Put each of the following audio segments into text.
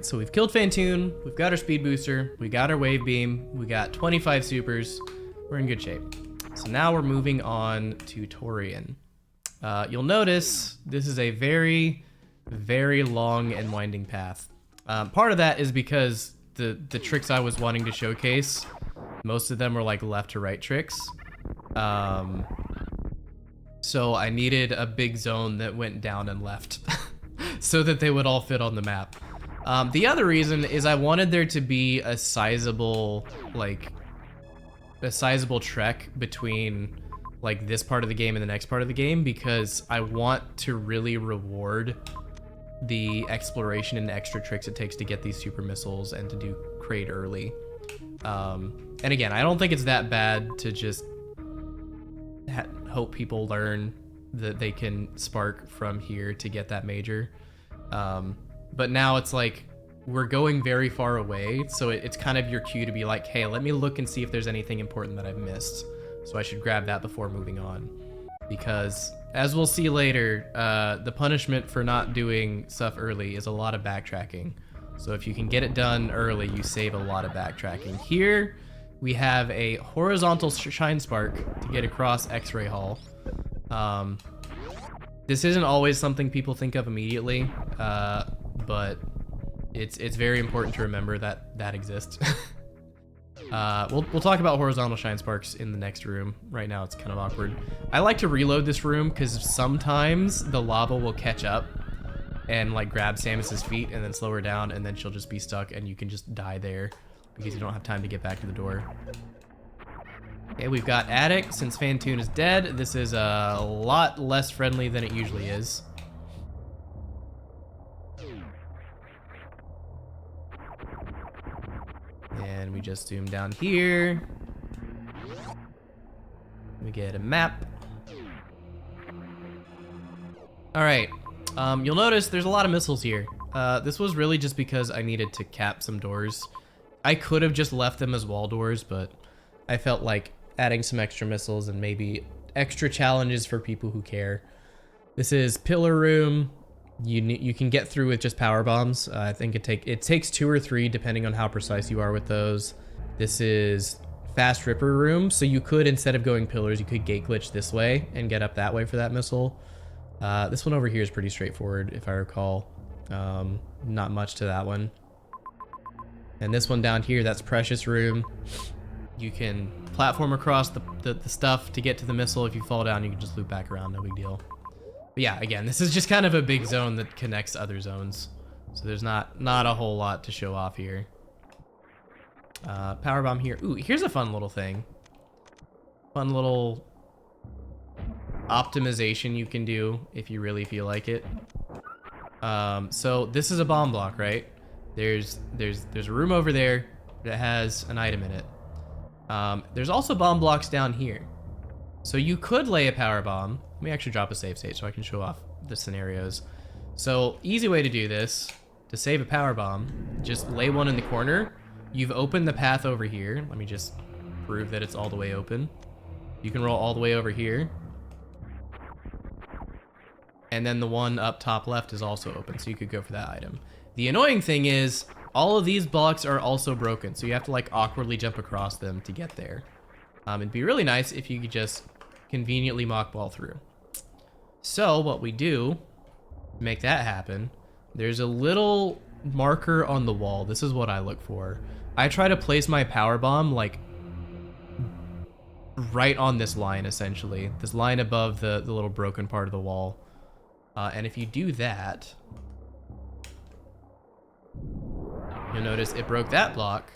so we've killed Fantoon, we've got our speed booster, we got our wave beam, we got 25 supers. We're in good shape. So now we're moving on to Tourian. You'll notice this is a very, very long and winding path. Part of that is because the tricks I was wanting to showcase, most of them were like left to right tricks. So I needed a big zone that went down and left so that they would all fit on the map. The other reason is I wanted there to be a sizable trek between like this part of the game and the next part of the game, because I want to really reward the exploration and extra tricks it takes to get these super missiles and to do crate early. And again, I don't think it's that bad to just hope people learn that they can spark from here to get that major. But now it's like we're going very far away, so it's kind of your cue to be like, hey, let me look and see if there's anything important that I've missed. So I should grab that before moving on. Because, as we'll see later, the punishment for not doing stuff early is a lot of backtracking. So if you can get it done early, you save a lot of backtracking. Here, we have a horizontal shine spark to get across X-Ray Hall. This isn't always something people think of immediately, but it's very important to remember that exists. We'll talk about horizontal shine sparks in the next room. Right now it's kind of awkward. I like to reload this room because sometimes the lava will catch up and like grab Samus's feet and then slow her down, and then she'll just be stuck and you can just die there because you don't have time to get back to the door. Okay, we've got attic. Since Fantoon is dead, this is a lot less friendly than it usually is. And we just zoom down here. We get a map. All right, you'll notice there's a lot of missiles here. This was really just because I needed to cap some doors. I could have just left them as wall doors, but I felt like adding some extra missiles and maybe extra challenges for people who care. This is pillar room. You can get through with just power bombs. I think it takes 2 or 3 depending on how precise you are with those. This is fast ripper room, so you could, instead of going pillars, you could gate glitch this way and get up that way for that missile. This one over here is pretty straightforward, if I recall. Not much to that one. And this one down here, that's precious room. You can platform across the stuff to get to the missile. If you fall down, you can just loop back around, no big deal. But yeah, again, this is just kind of a big zone that connects other zones. So there's not a whole lot to show off here. Power bomb here. Ooh, here's a fun little thing. Fun little optimization you can do if you really feel like it. So this is a bomb block, right? There's a room over there that has an item in it. There's also bomb blocks down here. So you could lay a power bomb. Let me actually drop a save state so I can show off the scenarios. So easy way to do this, to save a power bomb, just lay one in the corner. You've opened the path over here. Let me just prove that it's all the way open. You can roll all the way over here. And then the one up top left is also open, so you could go for that item. The annoying thing is, all of these blocks are also broken, so you have to like awkwardly jump across them to get there. It'd be really nice if you could just conveniently mock ball through. So what we do to make that happen, there's a little marker on the wall. This is what I look for. I try to place my power bomb like right on this line, essentially. This line above the little broken part of the wall. And if you do that, you'll notice it broke that block.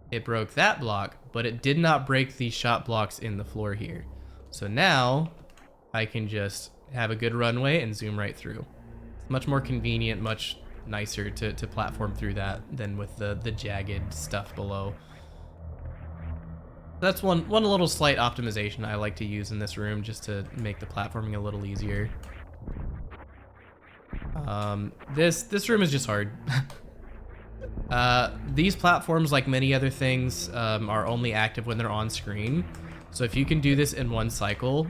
It broke that block, but it did not break these shot blocks in the floor here. So now I can just have a good runway and zoom right through. It's much more convenient, much nicer to platform through that than with the jagged stuff below. That's one little slight optimization I like to use in this room, just to make the platforming a little easier. This room is just hard. These platforms, like many other things, are only active when they're on screen. So if you can do this in one cycle,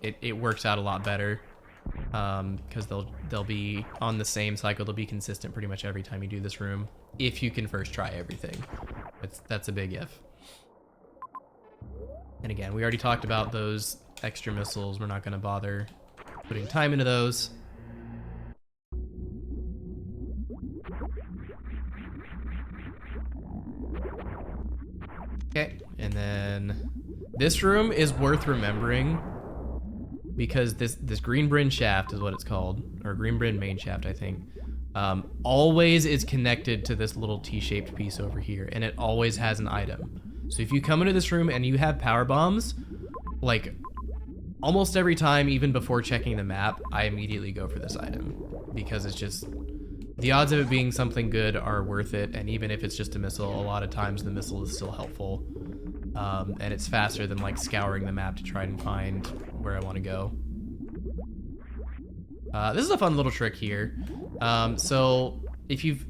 it works out a lot better. because they'll be on the same cycle. They'll be consistent pretty much every time you do this room, if you can first try everything. That's a big if. And again, we already talked about those extra missiles. We're not going to bother putting time into those. Okay, and then this room is worth remembering because this Green Bryn shaft is what it's called, or Green Bryn main shaft, I think. Always is connected to this little T-shaped piece over here, and it always has an item. So if you come into this room and you have power bombs, like almost every time, even before checking the map, I immediately go for this item because it's just, the odds of it being something good are worth it. And even if it's just a missile, a lot of times the missile is still helpful. And it's faster than like scouring the map to try and find where I want to go. This is a fun little trick here. So if you've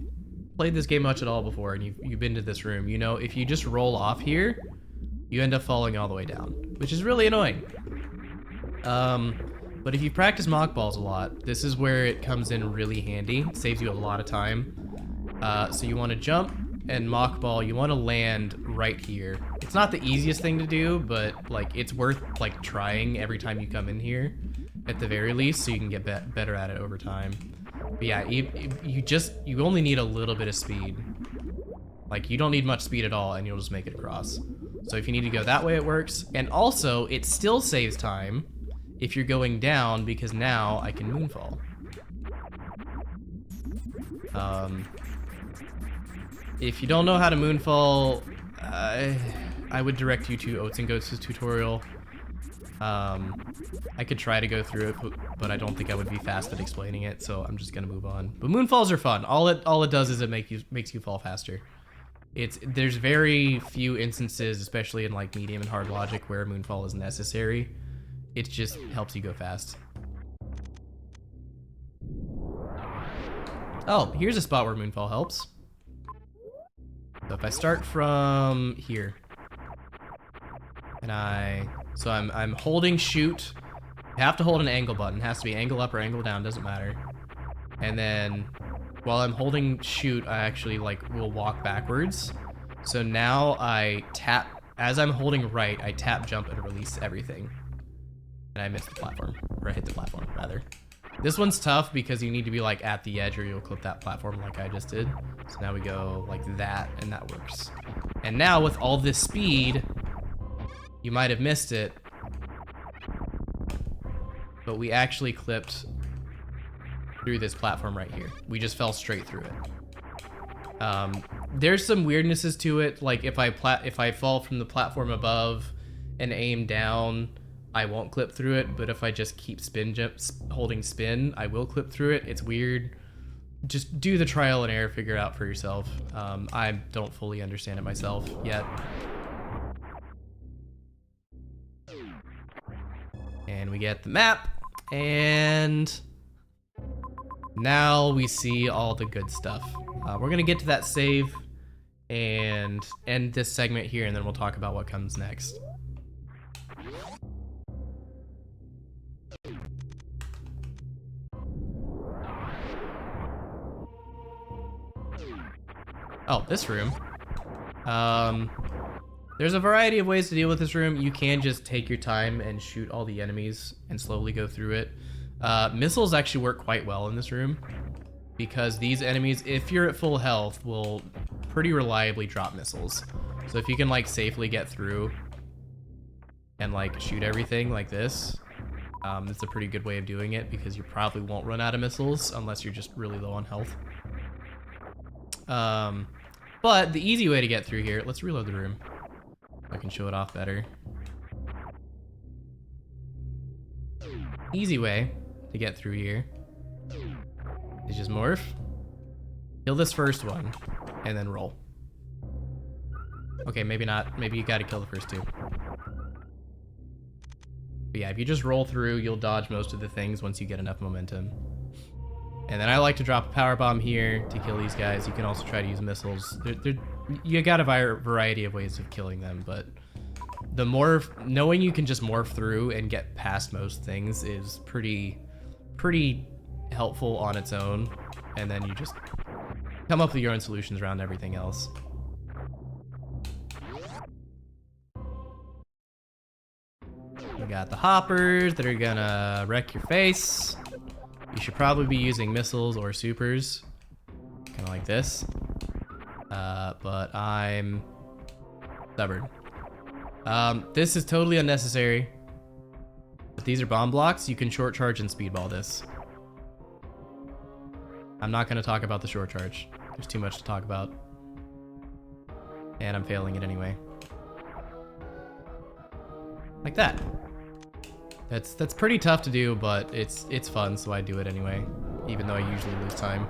played this game much at all before and you've been to this room, you know if you just roll off here, you end up falling all the way down, which is really annoying. But if you practice mock balls a lot, this is where it comes in really handy. It saves you a lot of time. So you want to jump and mock ball, you want to land right here. It's not the easiest thing to do, but like it's worth like trying every time you come in here at the very least, so you can get better at it over time. But yeah, you only need a little bit of speed. Like you don't need much speed at all and you'll just make it across. So if you need to go that way, it works. And also it still saves time if you're going down, because now I can moonfall. If you don't know how to moonfall, I would direct you to Oats and Goats' tutorial. I could try to go through it, but I don't think I would be fast at explaining it, so I'm just gonna move on. But moonfalls are fun. All it does is it makes you fall faster. There's very few instances, especially in like medium and hard logic, where moonfall is necessary. It just helps you go fast. Oh, here's a spot where moonfall helps. So if I start from here, and I'm holding shoot. I have to hold an angle button. It has to be angle up or angle down, doesn't matter. And then while I'm holding shoot, I actually like will walk backwards. So now I tap, as I'm holding right, I tap, jump, and release everything. And I missed the platform, or I hit the platform rather. This one's tough because you need to be like at the edge or you'll clip that platform like I just did. So now we go like that, and that works. And now with all this speed, you might have missed it, but we actually clipped through this platform right here. We just fell straight through it. There's some weirdnesses to it, like if I fall from the platform above and aim down, I won't clip through it, but if I just keep holding spin, I will clip through it. It's weird. Just do the trial and error, figure it out for yourself. I don't fully understand it myself yet. And we get the map, and now we see all the good stuff. We're gonna get to that save and end this segment here, and then we'll talk about what comes next. Oh, this room. There's a variety of ways to deal with this room. You can just take your time and shoot all the enemies and slowly go through it. Missiles actually work quite well in this room because these enemies, if you're at full health, will pretty reliably drop missiles. So if you can like safely get through and like shoot everything like this, it's a pretty good way of doing it because you probably won't run out of missiles unless you're just really low on health. But the easy way to get through here, let's reload the room. I can show it off better. Easy way to get through here is just morph, kill this first one, and then roll. Okay, maybe not. Maybe you gotta kill the first two. But yeah, if you just roll through, you'll dodge most of the things once you get enough momentum. And then I like to drop a power bomb here to kill these guys. You can also try to use missiles. You got a variety of ways of killing them, but knowing you can just morph through and get past most things is pretty pretty helpful on its own, and then you just come up with your own solutions around everything else. We got the hoppers that are gonna wreck your face. You should probably be using missiles or supers, kind of like this. But I'm stubborn. This is totally unnecessary. But these are bomb blocks. You can short charge and speedball this. I'm not gonna talk about the short charge. There's too much to talk about. And I'm failing it anyway. Like that. That's pretty tough to do, but it's fun, so I do it anyway, even though I usually lose time.